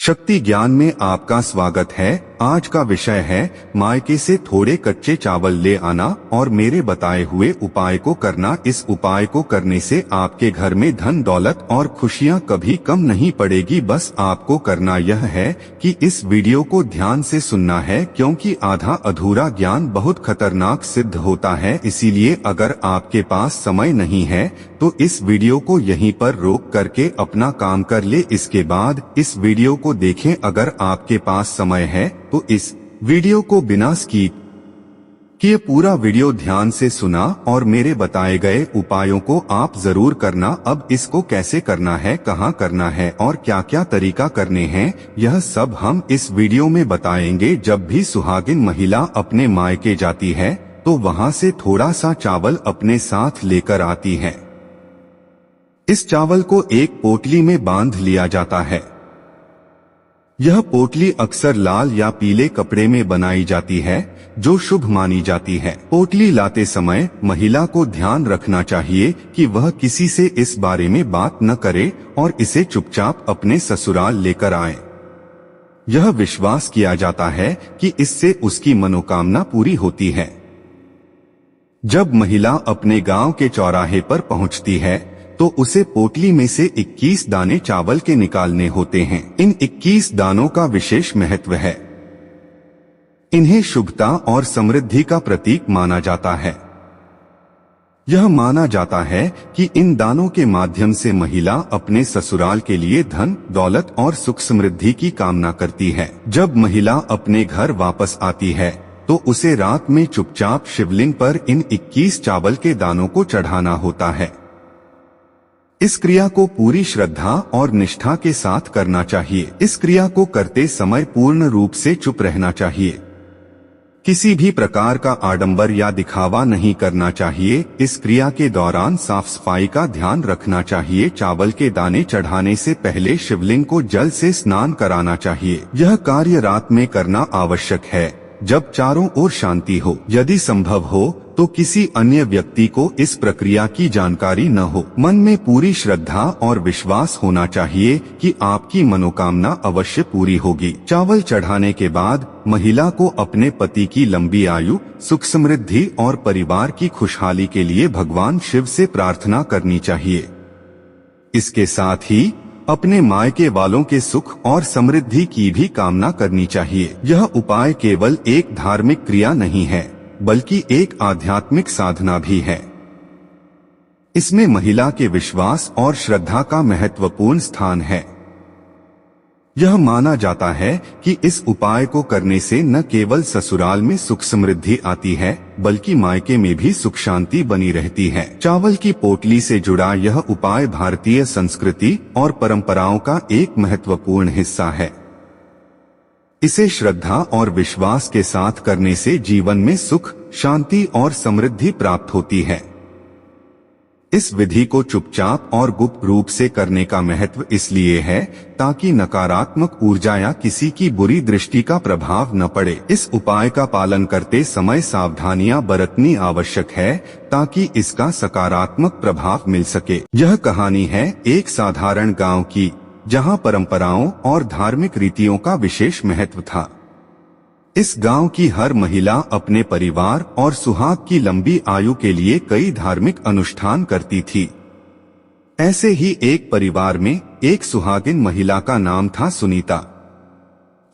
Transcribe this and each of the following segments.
शक्ति ज्ञान में आपका स्वागत है। आज का विषय है मायके से थोड़े कच्चे चावल ले आना और मेरे बताए हुए उपाय को करना। इस उपाय को करने से आपके घर में धन दौलत और खुशियां कभी कम नहीं पड़ेगी। बस आपको करना यह है कि इस वीडियो को ध्यान से सुनना है, क्योंकि आधा अधूरा ज्ञान बहुत खतरनाक सिद्ध होता है। इसीलिए अगर आपके पास समय नहीं है तो इस वीडियो को यहीं पर रोक करके अपना काम कर ले। इसके बाद इस वीडियो को देखें। अगर आपके पास समय है तो इस वीडियो को बिना स्किप किए पूरा वीडियो ध्यान से सुना और मेरे बताए गए उपायों को आप जरूर करना। अब इसको कैसे करना है, कहाँ करना है और क्या क्या तरीका करने हैं, यह सब हम इस वीडियो में बताएंगे। जब भी सुहागिन महिला अपने मायके जाती है तो वहाँ से थोड़ा सा चावल अपने साथ लेकर आती है। इस चावल को एक पोटली में बांध लिया जाता है। यह पोटली अक्सर लाल या पीले कपड़े में बनाई जाती है, जो शुभ मानी जाती है। पोटली लाते समय महिला को ध्यान रखना चाहिए कि वह किसी से इस बारे में बात न करे और इसे चुपचाप अपने ससुराल लेकर आए। यह विश्वास किया जाता है कि इससे उसकी मनोकामना पूरी होती है। जब महिला अपने गांव के चौराहे पर पहुंचती है तो उसे पोटली में से 21 दाने चावल के निकालने होते हैं। इन 21 दानों का विशेष महत्व है। इन्हें शुभता और समृद्धि का प्रतीक माना जाता है। यह माना जाता है कि इन दानों के माध्यम से महिला अपने ससुराल के लिए धन दौलत और सुख समृद्धि की कामना करती है। जब महिला अपने घर वापस आती है तो उसे रात में चुपचाप शिवलिंग पर इन 21 चावल के दानों को चढ़ाना होता है। इस क्रिया को पूरी श्रद्धा और निष्ठा के साथ करना चाहिए। इस क्रिया को करते समय पूर्ण रूप से चुप रहना चाहिए। किसी भी प्रकार का आडंबर या दिखावा नहीं करना चाहिए। इस क्रिया के दौरान साफ सफाई का ध्यान रखना चाहिए। चावल के दाने चढ़ाने से पहले शिवलिंग को जल से स्नान कराना चाहिए। यह कार्य रात में करना आवश्यक है, जब चारों ओर शांति हो। यदि संभव हो तो किसी अन्य व्यक्ति को इस प्रक्रिया की जानकारी न हो। मन में पूरी श्रद्धा और विश्वास होना चाहिए कि आपकी मनोकामना अवश्य पूरी होगी। चावल चढ़ाने के बाद महिला को अपने पति की लंबी आयु, सुख समृद्धि और परिवार की खुशहाली के लिए भगवान शिव से प्रार्थना करनी चाहिए। इसके साथ ही अपने मायके वालों के सुख और समृद्धि की भी कामना करनी चाहिए। यह उपाय केवल एक धार्मिक क्रिया नहीं है, बल्कि एक आध्यात्मिक साधना भी है। इसमें महिला के विश्वास और श्रद्धा का महत्वपूर्ण स्थान है। यह माना जाता है कि इस उपाय को करने से न केवल ससुराल में सुख समृद्धि आती है, बल्कि मायके में भी सुख शांति बनी रहती है। चावल की पोटली से जुड़ा यह उपाय भारतीय संस्कृति और परंपराओं का एक महत्वपूर्ण हिस्सा है। इसे श्रद्धा और विश्वास के साथ करने से जीवन में सुख, शांति और समृद्धि प्राप्त होती है। इस विधि को चुपचाप और गुप्त रूप से करने का महत्व इसलिए है ताकि नकारात्मक ऊर्जा या किसी की बुरी दृष्टि का प्रभाव न पड़े। इस उपाय का पालन करते समय सावधानियां बरतनी आवश्यक है ताकि इसका सकारात्मक प्रभाव मिल सके। यह कहानी है एक साधारण गांव की, जहां परंपराओं और धार्मिक रीतियों का विशेष महत्व था। इस गांव की हर महिला अपने परिवार और सुहाग की लंबी आयु के लिए कई धार्मिक अनुष्ठान करती थी। ऐसे ही एक परिवार में एक सुहागिन महिला का नाम था सुनीता।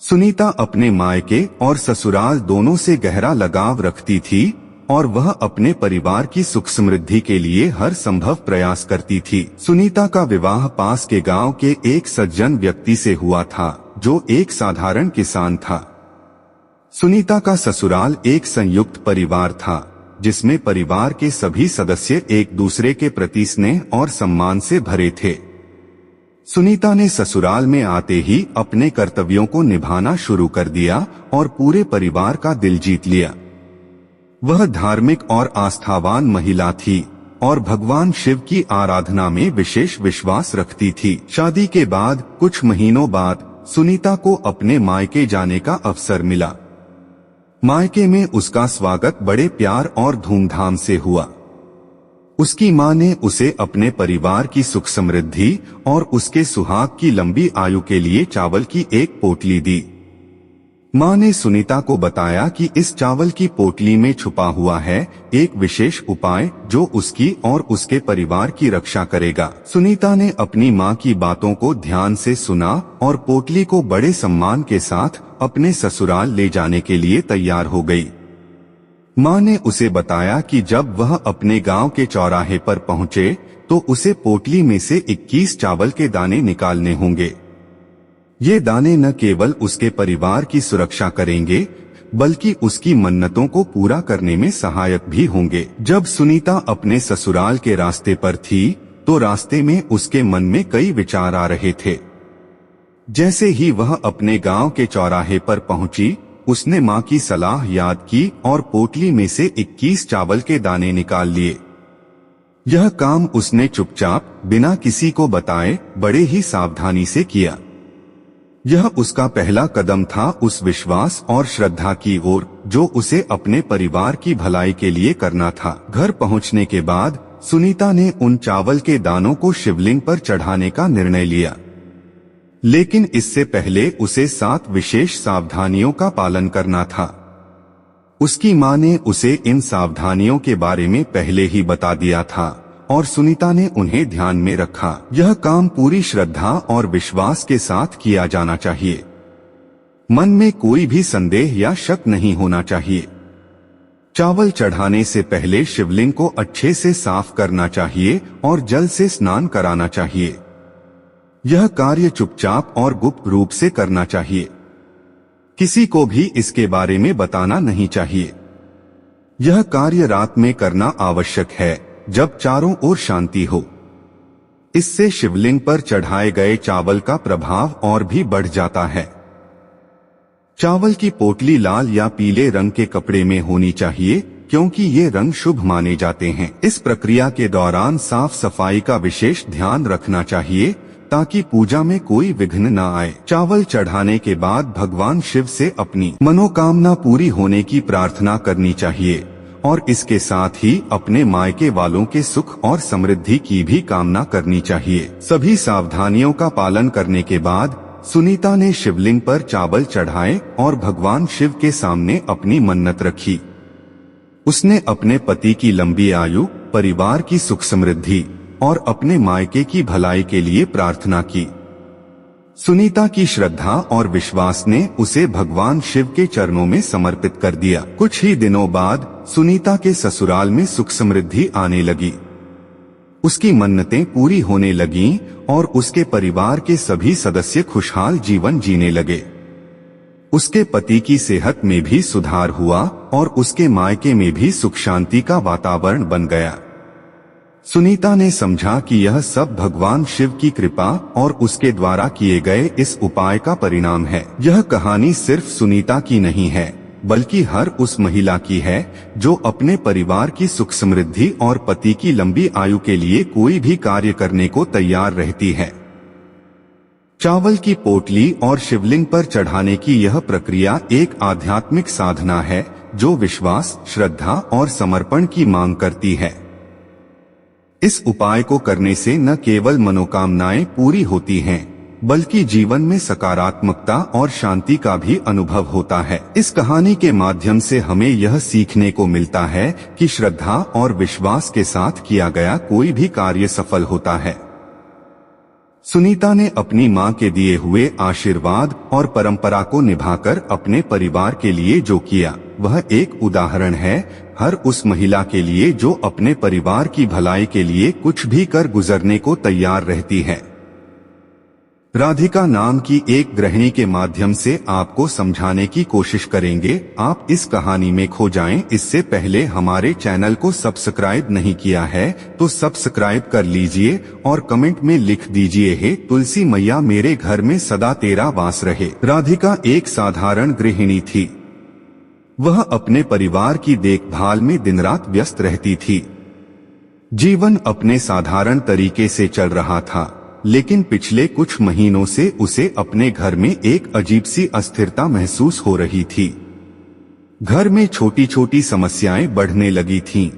सुनीता अपने मायके और ससुराल दोनों से गहरा लगाव रखती थी और वह अपने परिवार की सुख समृद्धि के लिए हर संभव प्रयास करती थी। सुनीता का विवाह पास के गांव के एक सज्जन व्यक्ति से हुआ था, जो एक साधारण किसान था। सुनीता का ससुराल एक संयुक्त परिवार था, जिसमें परिवार के सभी सदस्य एक दूसरे के प्रति स्नेह और सम्मान से भरे थे। सुनीता ने ससुराल में आते ही अपने कर्तव्यों को निभाना शुरू कर दिया और पूरे परिवार का दिल जीत लिया। वह धार्मिक और आस्थावान महिला थी और भगवान शिव की आराधना में विशेष विश्वास रखती थी। शादी के बाद कुछ महीनों बाद सुनीता को अपने मायके जाने का अवसर मिला। मायके में उसका स्वागत बड़े प्यार और धूमधाम से हुआ। उसकी माँ ने उसे अपने परिवार की सुख समृद्धि और उसके सुहाग की लंबी आयु के लिए चावल की एक पोटली दी। माँ ने सुनीता को बताया कि इस चावल की पोटली में छुपा हुआ है एक विशेष उपाय जो उसकी और उसके परिवार की रक्षा करेगा। सुनीता ने अपनी माँ की बातों को ध्यान से सुना और पोटली को बड़े सम्मान के साथ अपने ससुराल ले जाने के लिए तैयार हो गई। माँ ने उसे बताया कि जब वह अपने गांव के चौराहे पर पहुँचे तो उसे पोटली में से 21 चावल के दाने निकालने होंगे। ये दाने न केवल उसके परिवार की सुरक्षा करेंगे बल्कि उसकी मन्नतों को पूरा करने में सहायक भी होंगे। जब सुनीता अपने ससुराल के रास्ते पर थी तो रास्ते में उसके मन में कई विचार आ रहे थे। जैसे ही वह अपने गांव के चौराहे पर पहुंची, उसने माँ की सलाह याद की और पोटली में से 21 चावल के दाने निकाल लिए। यह काम उसने चुपचाप बिना किसी को बताए बड़े ही सावधानी से किया। यह उसका पहला कदम था उस विश्वास और श्रद्धा की ओर जो उसे अपने परिवार की भलाई के लिए करना था। घर पहुंचने के बाद सुनीता ने उन चावल के दानों को शिवलिंग पर चढ़ाने का निर्णय लिया, लेकिन इससे पहले उसे 7 विशेष सावधानियों का पालन करना था। उसकी माँ ने उसे इन सावधानियों के बारे में पहले ही बता दिया था और सुनीता ने उन्हें ध्यान में रखा। यह काम पूरी श्रद्धा और विश्वास के साथ किया जाना चाहिए। मन में कोई भी संदेह या शक नहीं होना चाहिए। चावल चढ़ाने से पहले शिवलिंग को अच्छे से साफ करना चाहिए और जल से स्नान कराना चाहिए। यह कार्य चुपचाप और गुप्त रूप से करना चाहिए। किसी को भी इसके बारे में बताना नहीं चाहिए। यह कार्य रात में करना आवश्यक है जब चारों ओर शांति हो। इससे शिवलिंग पर चढ़ाए गए चावल का प्रभाव और भी बढ़ जाता है। चावल की पोटली लाल या पीले रंग के कपड़े में होनी चाहिए क्योंकि ये रंग शुभ माने जाते हैं। इस प्रक्रिया के दौरान साफ सफाई का विशेष ध्यान रखना चाहिए ताकि पूजा में कोई विघ्न न आए। चावल चढ़ाने के बाद भगवान शिव से अपनी मनोकामना पूरी होने की प्रार्थना करनी चाहिए और इसके साथ ही अपने मायके वालों के सुख और समृद्धि की भी कामना करनी चाहिए। सभी सावधानियों का पालन करने के बाद सुनीता ने शिवलिंग पर चावल चढ़ाए और भगवान शिव के सामने अपनी मन्नत रखी। उसने अपने पति की लंबी आयु, परिवार की सुख समृद्धि और अपने मायके की भलाई के लिए प्रार्थना की। सुनीता की श्रद्धा और विश्वास ने उसे भगवान शिव के चरणों में समर्पित कर दिया। कुछ ही दिनों बाद सुनीता के ससुराल में सुख समृद्धि आने लगी। उसकी मन्नतें पूरी होने लगीं और उसके परिवार के सभी सदस्य खुशहाल जीवन जीने लगे। उसके पति की सेहत में भी सुधार हुआ और उसके मायके में भी सुख शांति का वातावरण बन गया। सुनीता ने समझा कि यह सब भगवान शिव की कृपा और उसके द्वारा किए गए इस उपाय का परिणाम है। यह कहानी सिर्फ सुनीता की नहीं है बल्कि हर उस महिला की है जो अपने परिवार की सुख समृद्धि और पति की लंबी आयु के लिए कोई भी कार्य करने को तैयार रहती है। चावल की पोटली और शिवलिंग पर चढ़ाने की यह प्रक्रिया एक आध्यात्मिक साधना है जो विश्वास, श्रद्धा और समर्पण की मांग करती है। इस उपाय को करने से न केवल मनोकामनाएं पूरी होती हैं, बल्कि जीवन में सकारात्मकता और शांति का भी अनुभव होता है। इस कहानी के माध्यम से हमें यह सीखने को मिलता है कि श्रद्धा और विश्वास के साथ किया गया कोई भी कार्य सफल होता है। सुनीता ने अपनी मां के दिए हुए आशीर्वाद और परंपरा को निभाकर अपने परिवार के लिए जो किया वह एक उदाहरण है हर उस महिला के लिए जो अपने परिवार की भलाई के लिए कुछ भी कर गुजरने को तैयार रहती है। राधिका नाम की एक गृहिणी के माध्यम से आपको समझाने की कोशिश करेंगे। आप इस कहानी में खो जाएं। इससे पहले हमारे चैनल को सब्सक्राइब नहीं किया है तो सब्सक्राइब कर लीजिए और कमेंट में लिख दीजिए, हे तुलसी मैया मेरे घर में सदा तेरा वास रहे। राधिका एक साधारण गृहिणी थी। वह अपने परिवार की देखभाल में दिन रात व्यस्त रहती थी। जीवन अपने साधारण तरीके से चल रहा था, लेकिन पिछले कुछ महीनों से उसे अपने घर में एक अजीब सी अस्थिरता महसूस हो रही थी। घर में छोटी छोटी समस्याएं बढ़ने लगी थीं।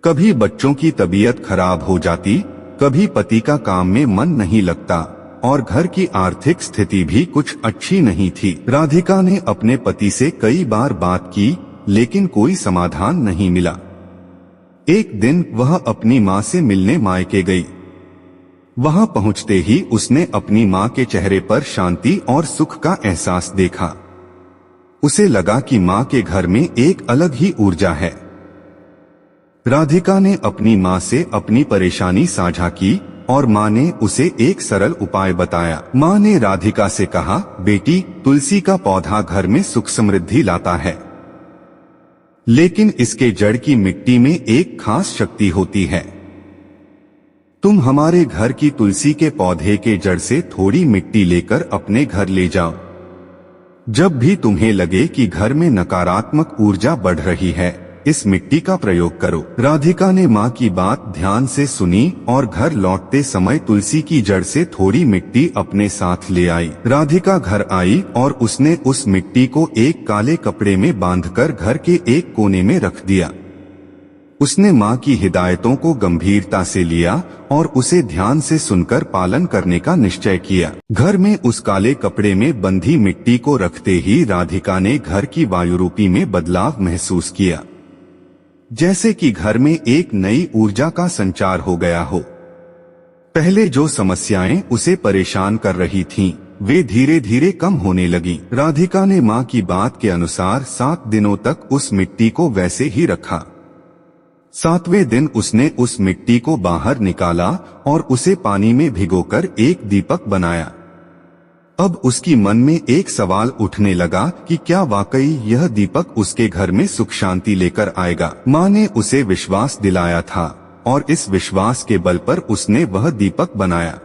कभी बच्चों की तबीयत खराब हो जाती, कभी पति का काम में मन नहीं लगता और घर की आर्थिक स्थिति भी कुछ अच्छी नहीं थी। राधिका ने अपने पति से कई बार बात की, लेकिन कोई समाधान नहीं मिला। एक दिन वह अपनी माँ से मिलने मायके गई। वहां पहुंचते ही उसने अपनी माँ के चेहरे पर शांति और सुख का एहसास देखा। उसे लगा कि माँ के घर में एक अलग ही ऊर्जा है। राधिका ने अपनी माँ से अपनी परेशानी साझा की और माँ ने उसे एक सरल उपाय बताया। माँ ने राधिका से कहा, बेटी, तुलसी का पौधा घर में सुख समृद्धि लाता है, लेकिन इसके जड़ की मिट्टी में एक खास शक्ति होती है। तुम हमारे घर की तुलसी के पौधे के जड़ से थोड़ी मिट्टी लेकर अपने घर ले जाओ। जब भी तुम्हें लगे कि घर में नकारात्मक ऊर्जा बढ़ रही है, इस मिट्टी का प्रयोग करो। राधिका ने माँ की बात ध्यान से सुनी और घर लौटते समय तुलसी की जड़ से थोड़ी मिट्टी अपने साथ ले आई। राधिका घर आई और उसने उस मिट्टी को एक काले कपड़े में बांधकर घर के एक कोने में रख दिया। उसने माँ की हिदायतों को गंभीरता से लिया और उसे ध्यान से सुनकर पालन करने का निश्चय किया। घर में उस काले कपड़े में बंधी मिट्टी को रखते ही राधिका ने घर की वायुरूपी में बदलाव महसूस किया, जैसे कि घर में एक नई ऊर्जा का संचार हो गया हो। पहले जो समस्याएं उसे परेशान कर रही थीं, वे धीरे धीरे कम होने लगी। राधिका ने माँ की बात के अनुसार 7 दिनों तक उस मिट्टी को वैसे ही रखा। 7वें दिन उसने उस मिट्टी को बाहर निकाला और उसे पानी में भिगोकर एक दीपक बनाया। अब उसकी मन में एक सवाल उठने लगा कि क्या वाकई यह दीपक उसके घर में सुख शांति लेकर आएगा। माँ ने उसे विश्वास दिलाया था और इस विश्वास के बल पर उसने वह दीपक बनाया।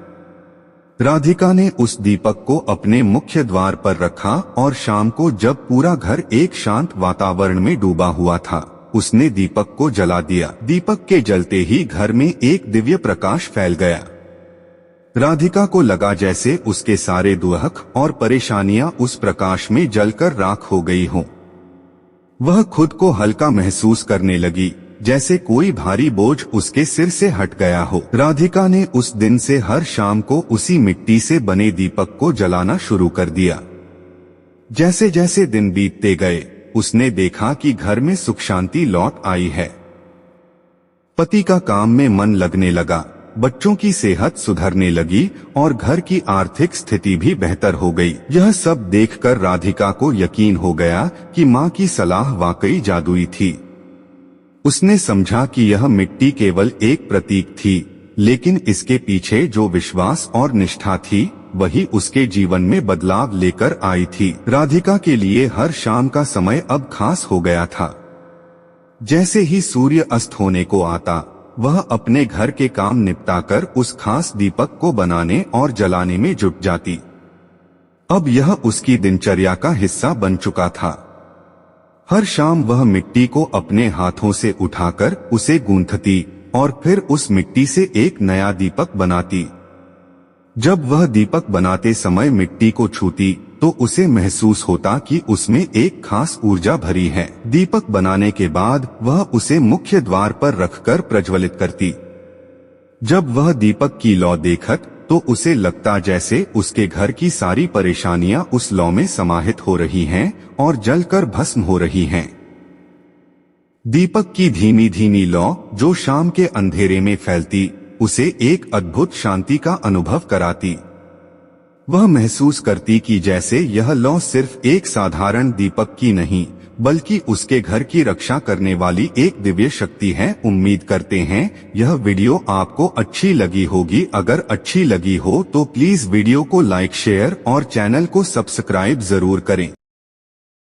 राधिका ने उस दीपक को अपने मुख्य द्वार पर रखा और शाम को जब पूरा घर एक शांत वातावरण में डूबा हुआ था, उसने दीपक को जला दिया। दीपक के जलते ही घर में एक दिव्य प्रकाश फैल गया। राधिका को लगा जैसे उसके सारे दुख और परेशानियां उस प्रकाश में जलकर राख हो गई हों। वह खुद को हल्का महसूस करने लगी, जैसे कोई भारी बोझ उसके सिर से हट गया हो। राधिका ने उस दिन से हर शाम को उसी मिट्टी से बने दीपक को जलाना शुरू कर दिया। जैसे जैसे दिन बीतते गए, उसने देखा कि घर में सुख शांति लौट आई है। पति का काम में मन लगने लगा, बच्चों की सेहत सुधरने लगी और घर की आर्थिक स्थिति भी बेहतर हो गई। यह सब देखकर राधिका को यकीन हो गया कि माँ की सलाह वाकई जादुई थी। उसने समझा कि यह मिट्टी केवल एक प्रतीक थी, लेकिन इसके पीछे जो विश्वास और निष्ठा थी, वही उसके जीवन में बदलाव लेकर आई थी। राधिका के लिए हर शाम का समय अब खास हो गया था। जैसे ही सूर्य अस्त होने को आता, वह अपने घर के काम निपटाकर उस खास दीपक को बनाने और जलाने में जुट जाती। अब यह उसकी दिनचर्या का हिस्सा बन चुका था। हर शाम वह मिट्टी को अपने हाथों से उठाकर उसे गूंथती और फिर उस मिट्टी से एक नया दीपक बनाती। जब वह दीपक बनाते समय मिट्टी को छूती, तो उसे महसूस होता कि उसमें एक खास ऊर्जा भरी है। दीपक बनाने के बाद वह उसे मुख्य द्वार पर रखकर प्रज्वलित करती। जब वह दीपक की लौ देखत, तो उसे लगता जैसे उसके घर की सारी परेशानियां उस लौ में समाहित हो रही हैं और जलकर भस्म हो रही हैं। दीपक की धीमी धीमी लौ जो शाम के अंधेरे में फैलती, उसे एक अद्भुत शांति का अनुभव कराती। वह महसूस करती कि जैसे यह लौ सिर्फ एक साधारण दीपक की नहीं, बल्कि उसके घर की रक्षा करने वाली एक दिव्य शक्ति है। उम्मीद करते हैं यह वीडियो आपको अच्छी लगी होगी। अगर अच्छी लगी हो तो प्लीज वीडियो को लाइक, शेयर और चैनल को सब्सक्राइब जरूर करें।